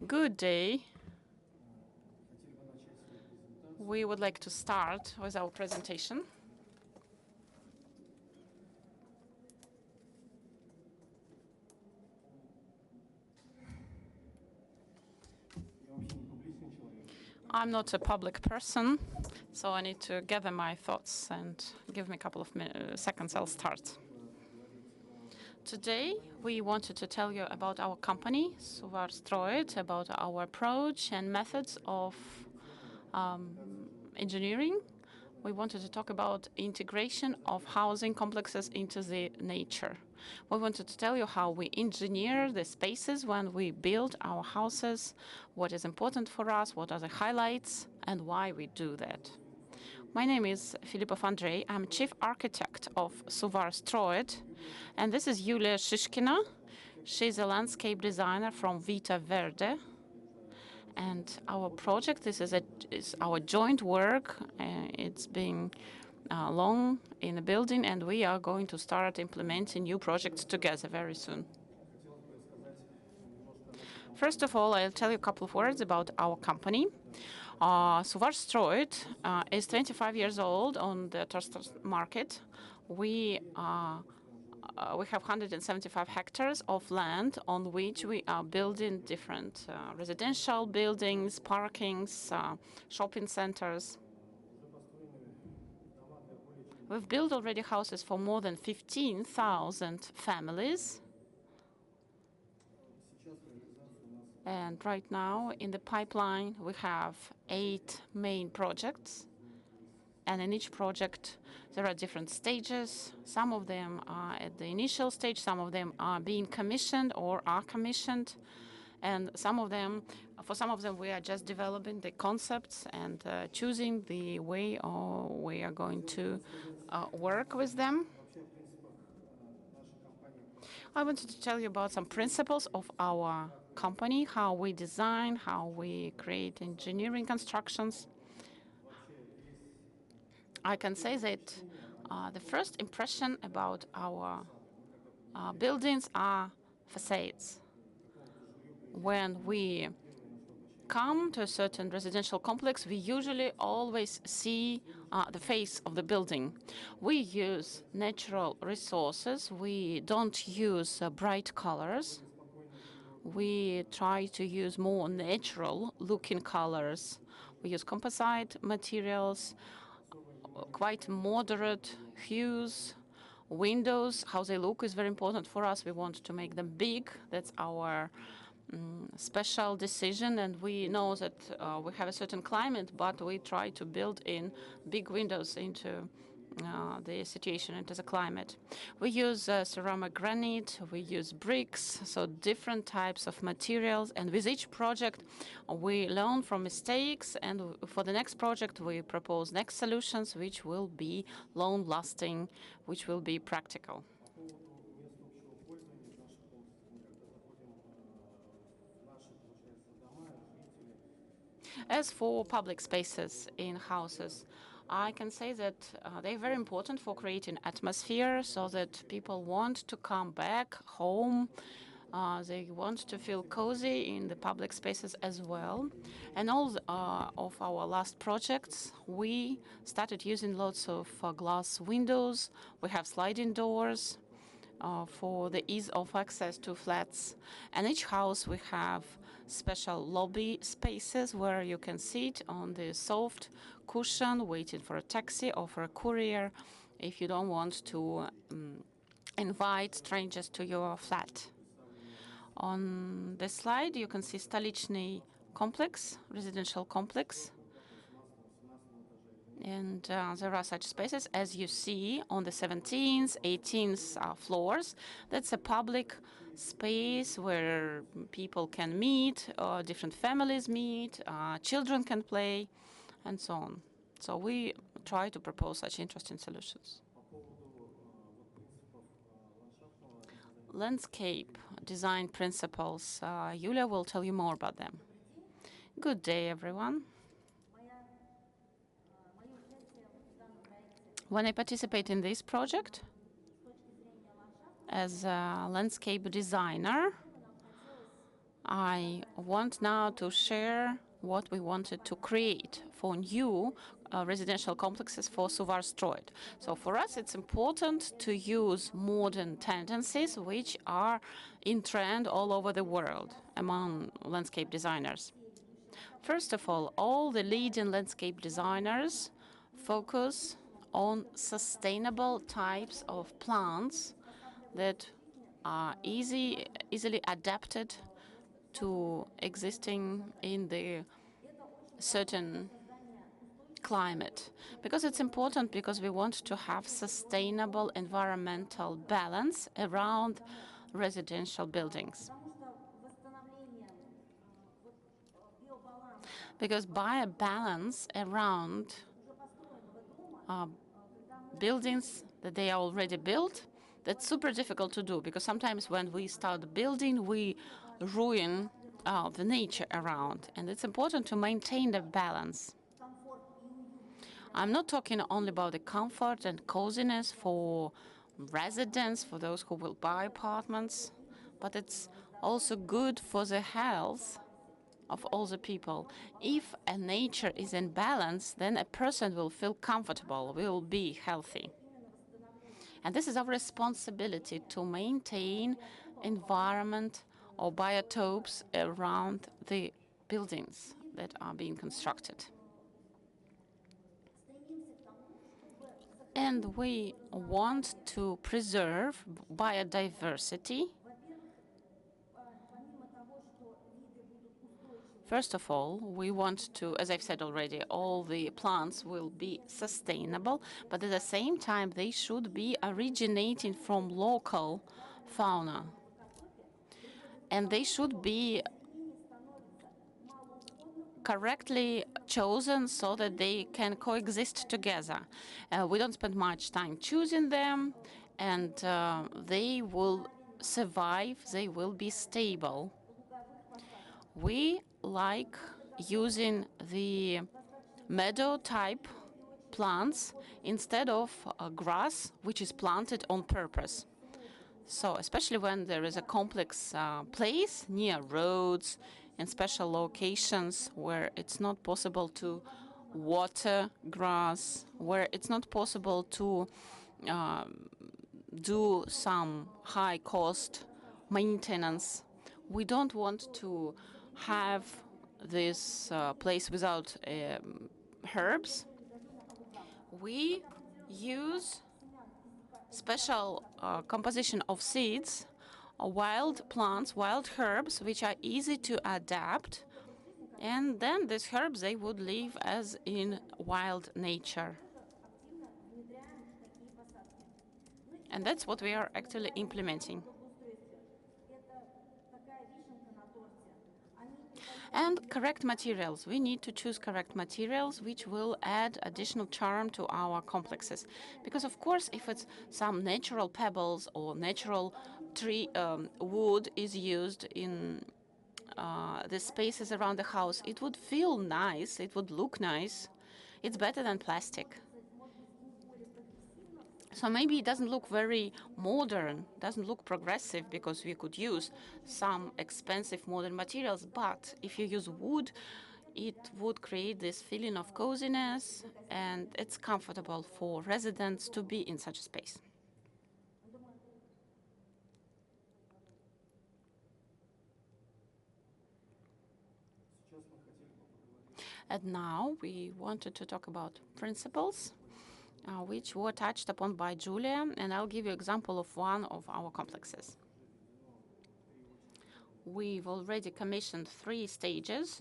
Good day. We would like to start with our presentation. I'm not a public person, so I need to gather my thoughts and give me a couple of seconds, I'll start. Today, we wanted to tell you about our company, Suvarstroit, about our approach and methods of engineering. We wanted to talk about integration of housing complexes into the nature. We wanted to tell you how we engineer the spaces when we build our houses, what is important for us, what are the highlights, and why we do that. My name is Filipov Andrei. I'm chief architect of Suvarstroit, and this is Yulia Shishkina. She's a landscape designer from Vita Verde. And our project, this is our joint work. It's been long in the building, and we are going to start implementing new projects together very soon. First of all, I'll tell you a couple of words about our company. Suvarstroit is 25 years old on the Torstov market. We have 175 hectares of land on which we are building different residential buildings, parkings, shopping centers. We've built already houses for more than 15,000 families. And right now, in the pipeline, we have 8 main projects. And in each project, there are different stages. Some of them are at the initial stage, some of them are being commissioned or are commissioned. And for some of them, we are just developing the concepts and choosing the way we are going to work with them. I wanted to tell you about some principles of our company, how we design, how we create engineering constructions. I can say that the first impression about our buildings are facades. When we come to a certain residential complex, we usually always see the face of the building. We use natural resources. We don't use bright colors. We try to use more natural-looking colors. We use composite materials, quite moderate hues. Windows, how they look is very important for us. We want to make them big. That's our special decision, and we know that we have a certain climate, but we try to build in big windows into the situation, into the climate. We use ceramic granite, we use bricks, so different types of materials, and with each project we learn from mistakes, and for the next project we propose next solutions which will be long-lasting, which will be practical. As for public spaces in houses, I can say that they're very important for creating atmosphere so that people want to come back home. They want to feel cozy in the public spaces as well. And all of our last projects, we started using lots of glass windows. We have sliding doors for the ease of access to flats. And each house we have special lobby spaces where you can sit on the soft cushion waiting for a taxi or for a courier if you don't want to invite strangers to your flat. On the slide, you can see Stolichny complex, residential complex. And there are such spaces, as you see, on the 17th, 18th floors. That's a public space where people can meet, different families meet, children can play, and so on. So we try to propose such interesting solutions. Landscape design principles. Yulia will tell you more about them. Good day, everyone. When I participate in this project as a landscape designer, I want now to share what we wanted to create for new residential complexes for Suvarstroit. So for us, it's important to use modern tendencies which are in trend all over the world among landscape designers. First of all the leading landscape designers focus on sustainable types of plants that are easily adapted to existing in the certain climate. Because it's important, because we want to have sustainable environmental balance around residential buildings. Because by a balance around buildings that they are already built, that's super difficult to do, because sometimes when we start building, we ruin the nature around, and it's important to maintain the balance. I'm not talking only about the comfort and coziness for residents, for those who will buy apartments, but it's also good for the health of all the people. If a nature is in balance, then a person will feel comfortable, will be healthy. And this is our responsibility, to maintain environment or biotopes around the buildings that are being constructed. And we want to preserve biodiversity. First of all, we want to, as I've said already, all the plants will be sustainable, but at the same time, they should be originating from local fauna. And they should be correctly chosen so that they can coexist together. We don't spend much time choosing them, and they will survive, they will be stable. We like using the meadow-type plants instead of grass, which is planted on purpose. So especially when there is a complex place near roads and special locations where it's not possible to water grass, where it's not possible to do some high-cost maintenance. We don't want to have this place without herbs. We use special composition of seeds, wild plants, wild herbs, which are easy to adapt. And then these herbs, they would live as in wild nature. And that's what we are actually implementing. And correct materials. We need to choose correct materials which will add additional charm to our complexes. Because of course, if it's some natural pebbles or natural tree wood is used in the spaces around the house, it would feel nice, it would look nice. It's better than plastic. So maybe it doesn't look very modern, doesn't look progressive, because we could use some expensive modern materials, but if you use wood, it would create this feeling of coziness, and it's comfortable for residents to be in such a space. And now we wanted to talk about principles which were touched upon by Julia, and I'll give you an example of one of our complexes. We've already commissioned 3 stages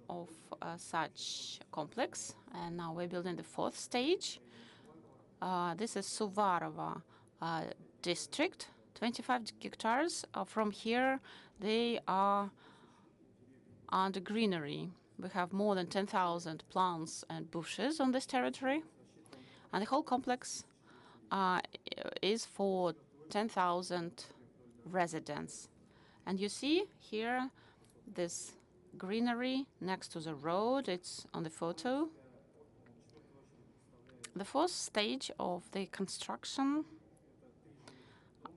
of such complex, and now we're building the 4th stage. This is Suvarovo district, 25 hectares. From here, they are under greenery. We have more than 10,000 plants and bushes on this territory. And the whole complex is for 10,000 residents. And you see here this greenery next to the road. It's on the photo. The 4th stage of the construction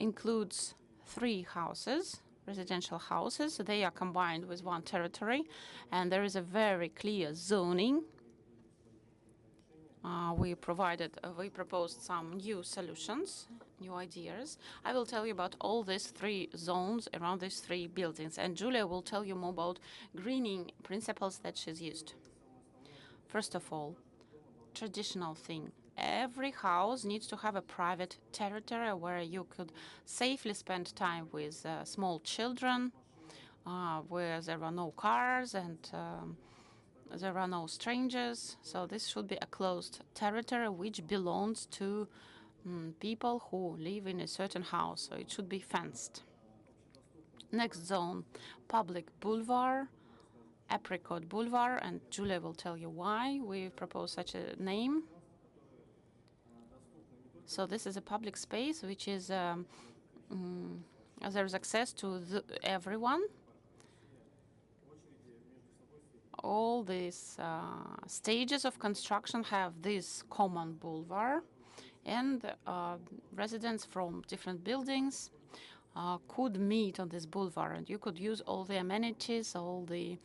includes 3 houses residential houses. They are combined with one territory, and there is a very clear zoning. We proposed some new solutions, new ideas. I will tell you about all these three zones around these three buildings, and Julia will tell you more about greening principles that she's used. First of all, traditional thing. Every house needs to have a private territory where you could safely spend time with small children, where there are no cars and there are no strangers. So this should be a closed territory which belongs to people who live in a certain house. So it should be fenced. Next zone, public boulevard, Apricot Boulevard, and Julia will tell you why we propose such a name. So this is a public space which is there is access to everyone. All these stages of construction have this common boulevard, and residents from different buildings could meet on this boulevard, and you could use all the amenities, all the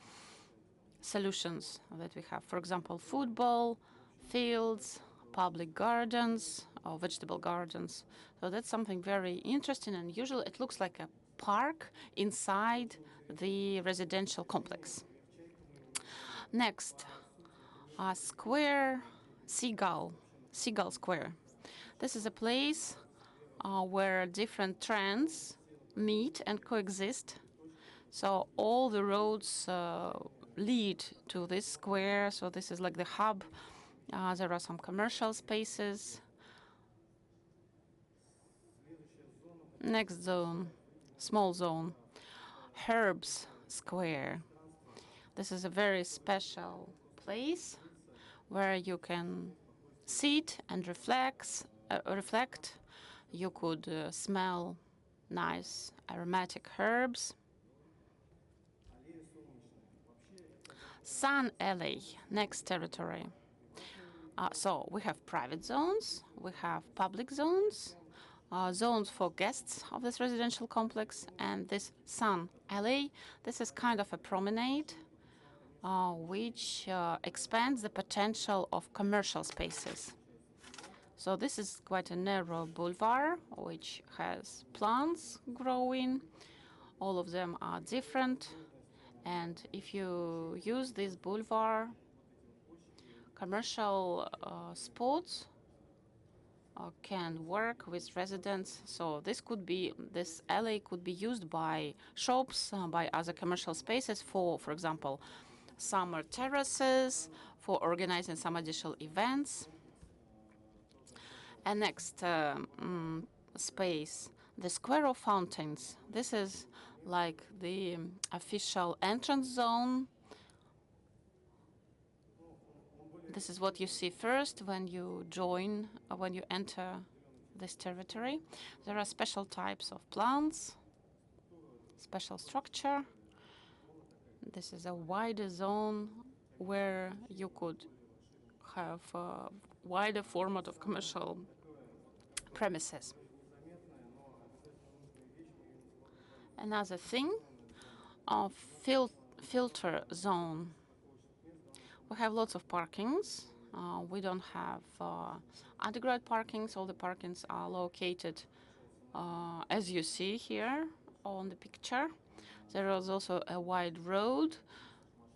solutions that we have. For example, football fields, public gardens, or vegetable gardens. So that's something very interesting and unusual. It looks like a park inside the residential complex. Next, Square Seagull Square. This is a place where different trends meet and coexist. So all the roads lead to this square. So this is like the hub. There are some commercial spaces. Next zone, small zone, Herbs Square. This is a very special place where you can sit and reflect. You could smell nice aromatic herbs. Sun Alley, next territory. So we have private zones, we have public zones, zones for guests of this residential complex, and this Sun Alley. This is kind of a promenade which expands the potential of commercial spaces. So this is quite a narrow boulevard which has plants growing. All of them are different. And if you use this boulevard, commercial spots can work with residents. So this alley could be used by shops, by other commercial spaces for example, summer terraces, for organizing some additional events. And next space, the Square of Fountains. This is like the official entrance zone. This is what you see first when you enter this territory. There are special types of plants, special structure. This is a wider zone where you could have a wider format of commercial premises. Another thing, filter zone. We have lots of parkings. We don't have underground parkings. All the parkings are located as you see here on the picture. There is also a wide road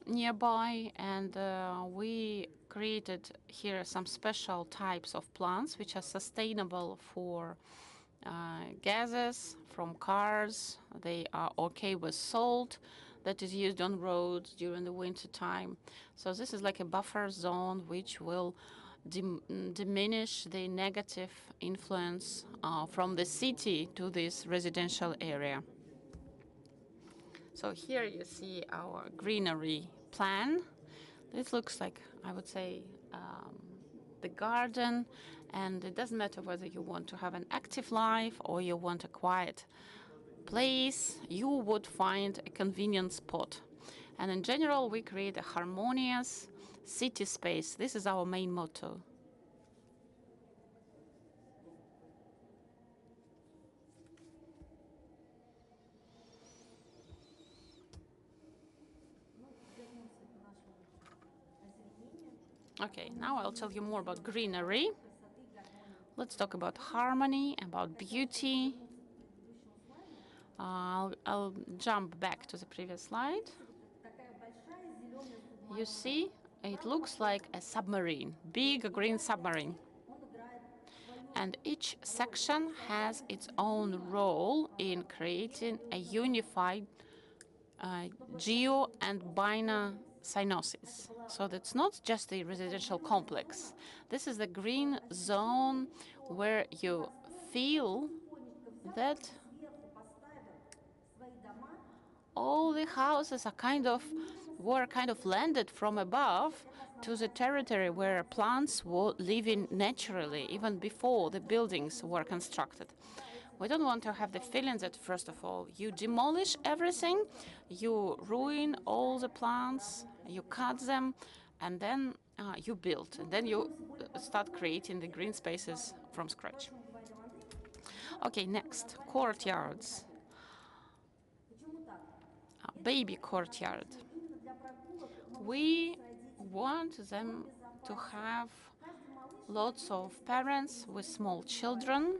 nearby, and we created here some special types of plants which are sustainable for gases from cars. They are okay with salt that is used on roads during the winter time. So this is like a buffer zone which will diminish the negative influence from the city to this residential area. So here you see our greenery plan. This looks like, I would say, the garden, and it doesn't matter whether you want to have an active life or you want a quiet place, you would find a convenient spot. And in general, we create a harmonious city space. This is our main motto. Okay, now I'll tell you more about greenery. Let's talk about harmony, about beauty. I'll jump back to the previous slide. You see, it looks like a submarine, big green submarine. And each section has its own role in creating a unified geo and bina cyanosis. So that's not just a residential complex. This is the green zone where you feel that all the houses were kind of landed from above to the territory where plants were living naturally, even before the buildings were constructed. We don't want to have the feeling that, first of all, you demolish everything, you ruin all the plants, you cut them, and then you build, and then you start creating the green spaces from scratch. Okay, next, courtyards. Baby courtyard. We want them to have lots of parents with small children,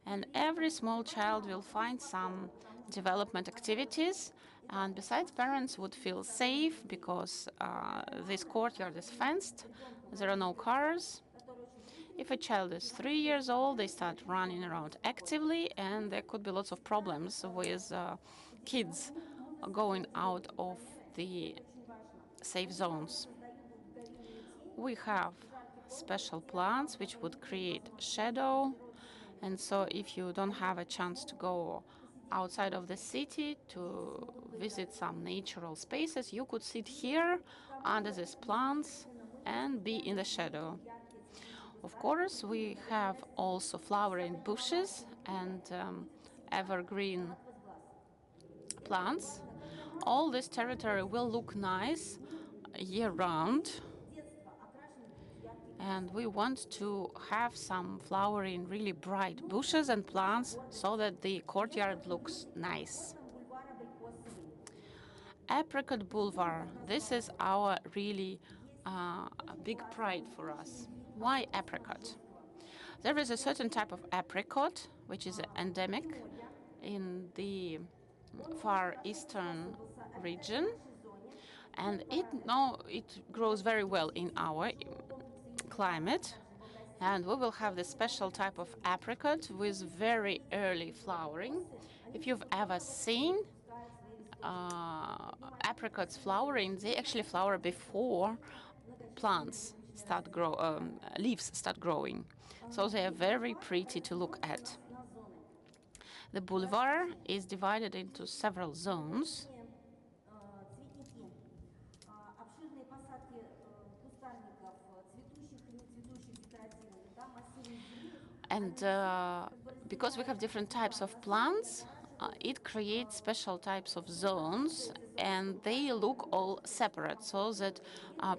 and every small child will find some development activities. And besides, parents would feel safe because this courtyard is fenced, there are no cars. If a child is 3 years old, they start running around actively, and there could be lots of problems with kids going out of the safe zones. We have special plants which would create shadow, and so if you don't have a chance to go outside of the city to visit some natural spaces, you could sit here under these plants and be in the shadow. Of course, we have also flowering bushes and evergreen plants. All this territory will look nice year-round, and we want to have some flowering, really bright bushes and plants so that the courtyard looks nice. Apricot Boulevard. This is our really big pride for us. Why apricot? There is a certain type of apricot which is endemic in the far eastern region, and it grows very well in our climate. And we will have this special type of apricot with very early flowering. If you've ever seen apricots flowering, they actually flower before leaves start growing. So they are very pretty to look at. The boulevard is divided into several zones. And because we have different types of plants, it creates special types of zones, and they look all separate so that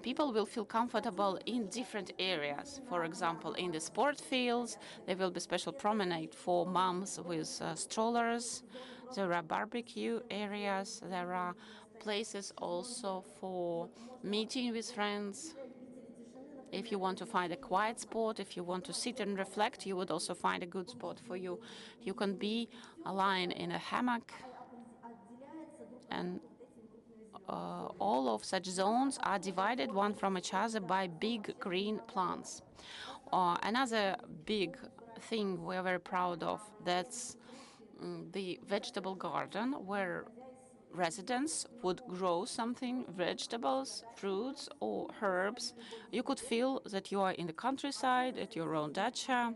people will feel comfortable in different areas. For example, in the sport fields, there will be special promenade for moms with strollers. There are barbecue areas. There are places also for meeting with friends. If you want to find a quiet spot, if you want to sit and reflect, you would also find a good spot for you. You can be lying in a hammock, and all of such zones are divided one from each other by big green plants. Another big thing we are very proud of, that's the vegetable garden, where residents would grow something, vegetables, fruits, or herbs. You could feel that you are in the countryside at your own dacha.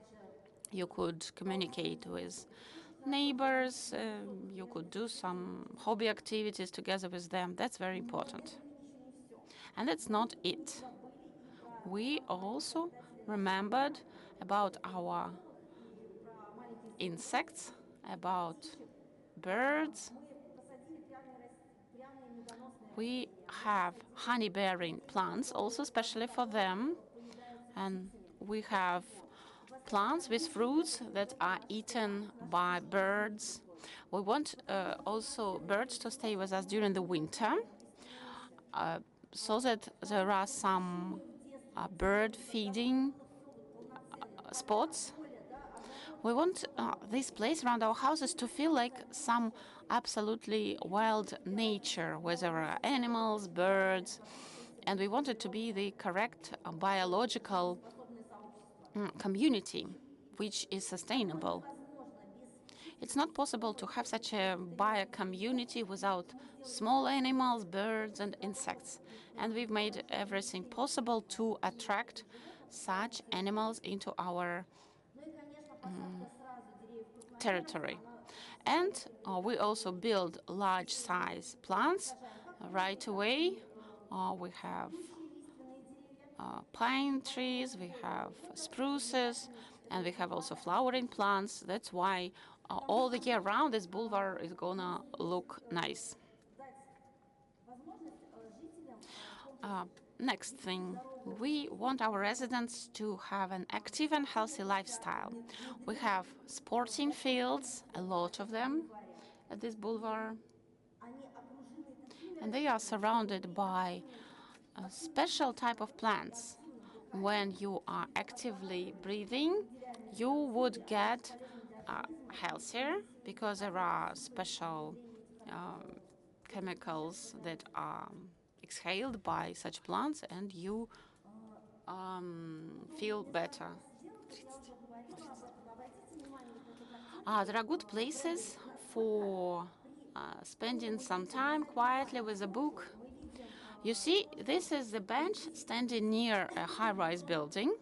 You could communicate with neighbors. You could do some hobby activities together with them. That's very important. And that's not it. We also remembered about our insects, about birds. We have honey-bearing plants also, especially for them. And we have plants with fruits that are eaten by birds. We want also birds to stay with us during the winter, so that there are some bird feeding spots. We want this place around our houses to feel like some absolutely wild nature, where there are animals, birds, and we want it to be the correct biological community, which is sustainable. It's not possible to have such a bio community without small animals, birds, and insects. And we've made everything possible to attract such animals into our territory. And we also build large-size plants right away. We have pine trees, we have spruces, and we have also flowering plants. That's why all the year round this boulevard is gonna look nice. Next thing, we want our residents to have an active and healthy lifestyle. We have sporting fields, a lot of them at this boulevard, and they are surrounded by a special type of plants. When you are actively breathing, you would get healthier because there are special chemicals that are exhaled by such plants, and you feel better. There are good places for spending some time quietly with a book. You see, this is the bench standing near a high-rise building.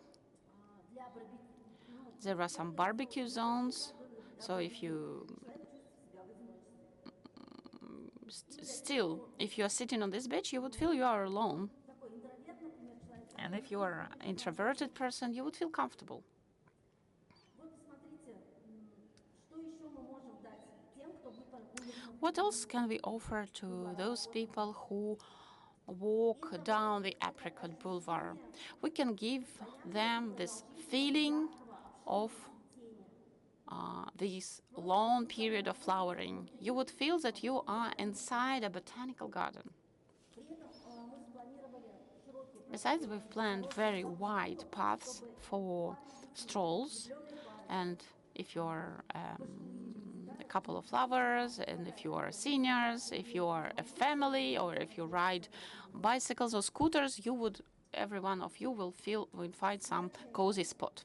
There are some barbecue zones, so if you still, if you are sitting on this bench, you would feel you are alone. And if you are an introverted person, you would feel comfortable. What else can we offer to those people who walk down the Apricot Boulevard? We can give them this feeling of this long period of flowering. You would feel that you are inside a botanical garden. Besides, we've planned very wide paths for strolls, and if you're a couple of lovers, and if you are seniors, if you are a family, or if you ride bicycles or scooters, every one of you will find some cozy spot.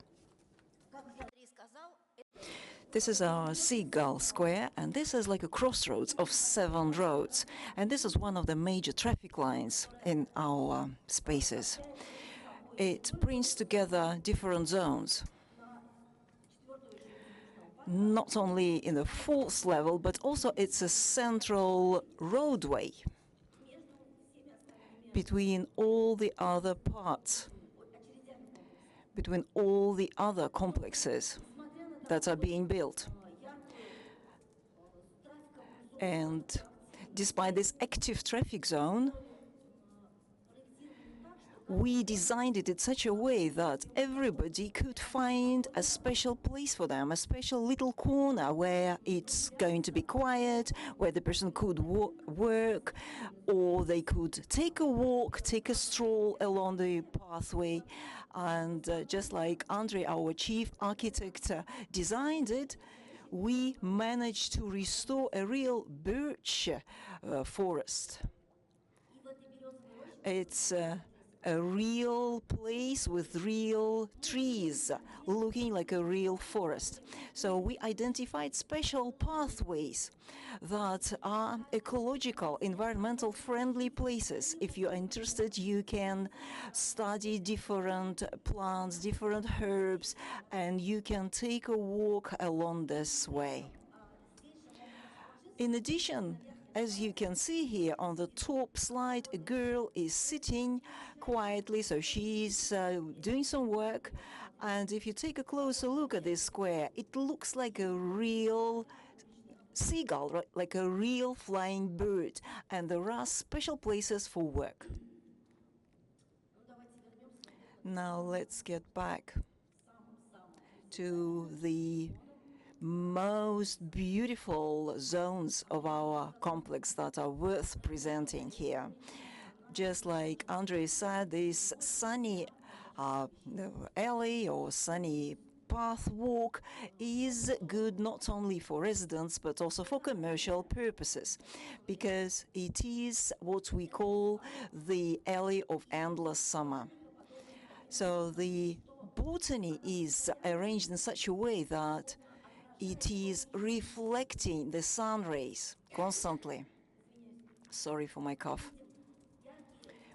This is our Seagull Square, and this is like a crossroads of 7 roads. And this is one of the major traffic lines in our spaces. It brings together different zones, not only in the 4th level, but also it's a central roadway between all the other parts, between all the other complexes that are being built. And despite this active traffic zone, we designed it in such a way that everybody could find a special place for them, a special little corner where it's going to be quiet, where the person could work, or they could take a walk, take a stroll along the pathway. And just like Andrei, our chief architect, designed it, we managed to restore a real birch forest. It's a real place with real trees, looking like a real forest. So we identified special pathways that are ecological, environmental friendly places. If you are interested, you can study different plants, different herbs, and you can take a walk along this way. In addition, as you can see here on the top slide, a girl is sitting quietly, so she's doing some work. And if you take a closer look at this square, it looks like a real seagull, right? Like a real flying bird. And there are special places for work. Now let's get back to the most beautiful zones of our complex that are worth presenting here. Just like Andrei said, this sunny alley or sunny path walk is good not only for residents but also for commercial purposes, because it is what we call the alley of endless summer. So the botany is arranged in such a way that it is reflecting the sun rays constantly. Sorry for my cough.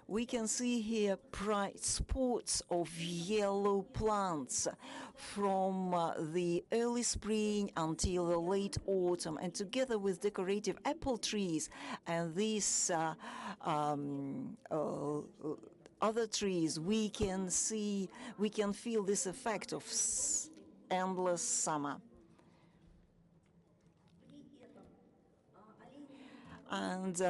We can see here bright spots of yellow plants from the early spring until the late autumn, and together with decorative apple trees and these other trees, we can feel this effect of endless summer. And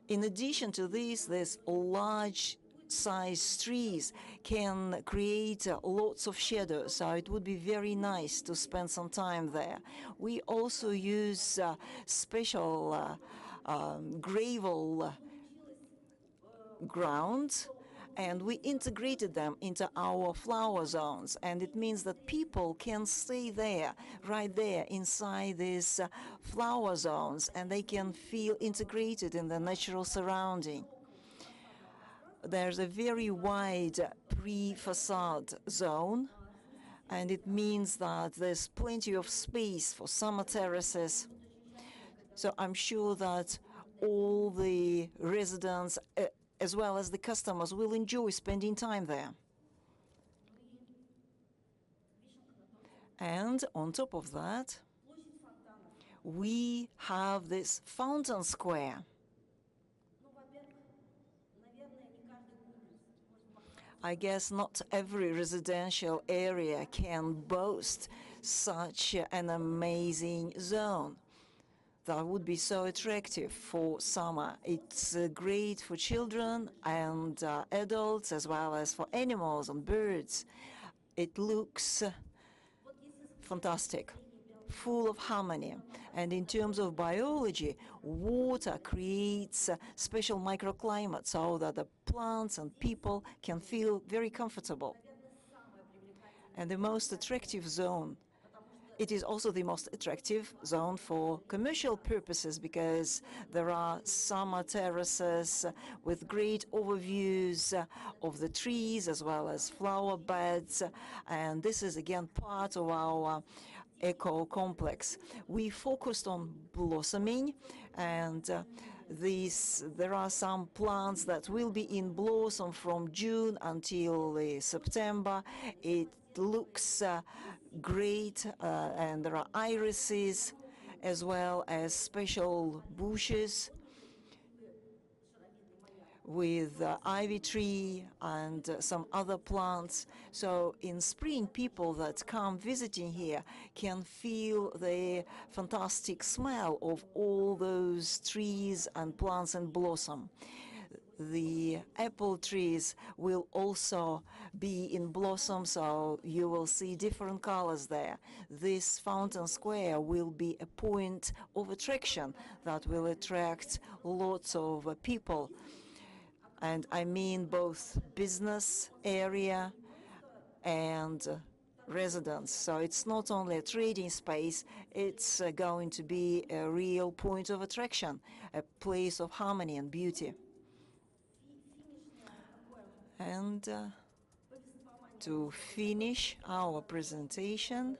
in addition to this, these large size trees can create lots of shadow, so it would be very nice to spend some time there. We also use special gravel ground, and we integrated them into our flower zones, and it means that people can stay there, right there inside these flower zones, and they can feel integrated in the natural surrounding. There's a very wide pre-facade zone, and it means that there's plenty of space for summer terraces. So I'm sure that all the residents as well as the customers will enjoy spending time there. And on top of that, we have this fountain square. I guess not every residential area can boast such an amazing zone that would be so attractive for summer. It's great for children and adults, as well as for animals and birds. It looks fantastic, full of harmony. And in terms of biology, water creates special microclimates so that the plants and people can feel very comfortable. And the most attractive zone, it is also the most attractive zone for commercial purposes, because there are summer terraces with great overviews of the trees as well as flower beds, and this is again part of our eco complex. We focused on blossoming, and there are some plants that will be in blossom from June until September. It looks great, and there are irises as well as special bushes with ivy tree and some other plants. So in spring, people that come visiting here can feel the fantastic smell of all those trees and plants in blossom. The apple trees will also be in blossom, so you will see different colors there. This fountain square will be a point of attraction that will attract lots of people. And I mean both business area and residents. So it's not only a trading space, it's going to be a real point of attraction, a place of harmony and beauty. And to finish our presentation,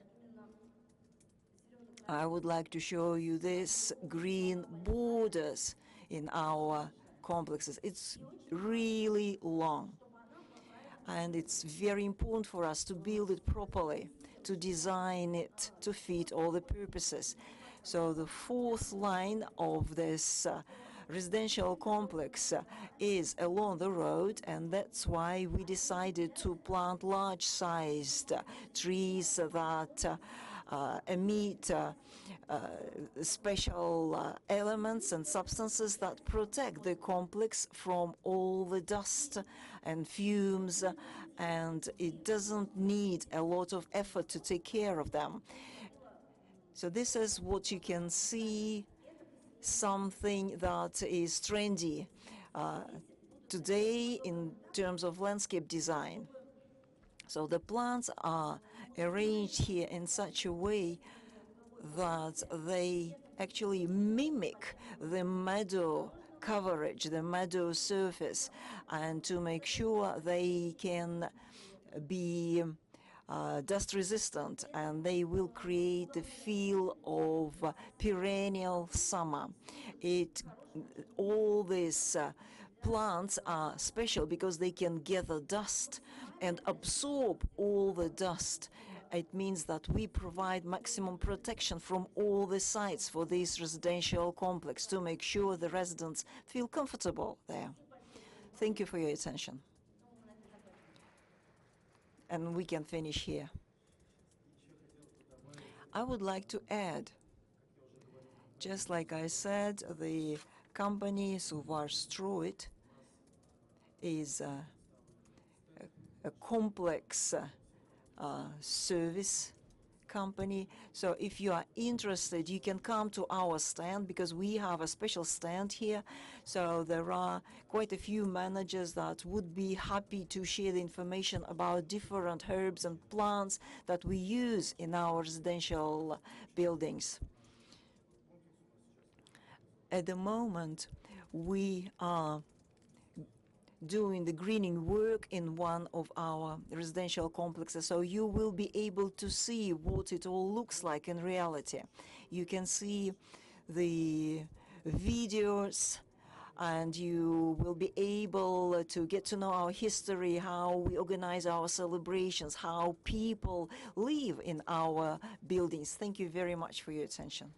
I would like to show you these green borders in our complexes. It's really long, and it's very important for us to build it properly, to design it to fit all the purposes. So the fourth line of this residential complex is along the road, and that's why we decided to plant large-sized trees that emit special elements and substances that protect the complex from all the dust and fumes, and it doesn't need a lot of effort to take care of them. So this is what you can see, something that is trendy today in terms of landscape design. So the plants are arranged here in such a way that they actually mimic the meadow coverage, the meadow surface, and to make sure they can be dust resistant, and they will create the feel of perennial summer. All these plants are special because they can gather dust and absorb all the dust. It means that we provide maximum protection from all the sites for this residential complex to make sure the residents feel comfortable there. Thank you for your attention. And we can finish here. I would like to add, just like I said, the company Suvarstroit is a complex service company. So if you are interested, you can come to our stand because we have a special stand here. So there are quite a few managers that would be happy to share the information about different herbs and plants that we use in our residential buildings. At the moment, we are doing the greening work in one of our residential complexes, so you will be able to see what it all looks like in reality. You can see the videos, and you will be able to get to know our history, how we organize our celebrations, how people live in our buildings. Thank you very much for your attention.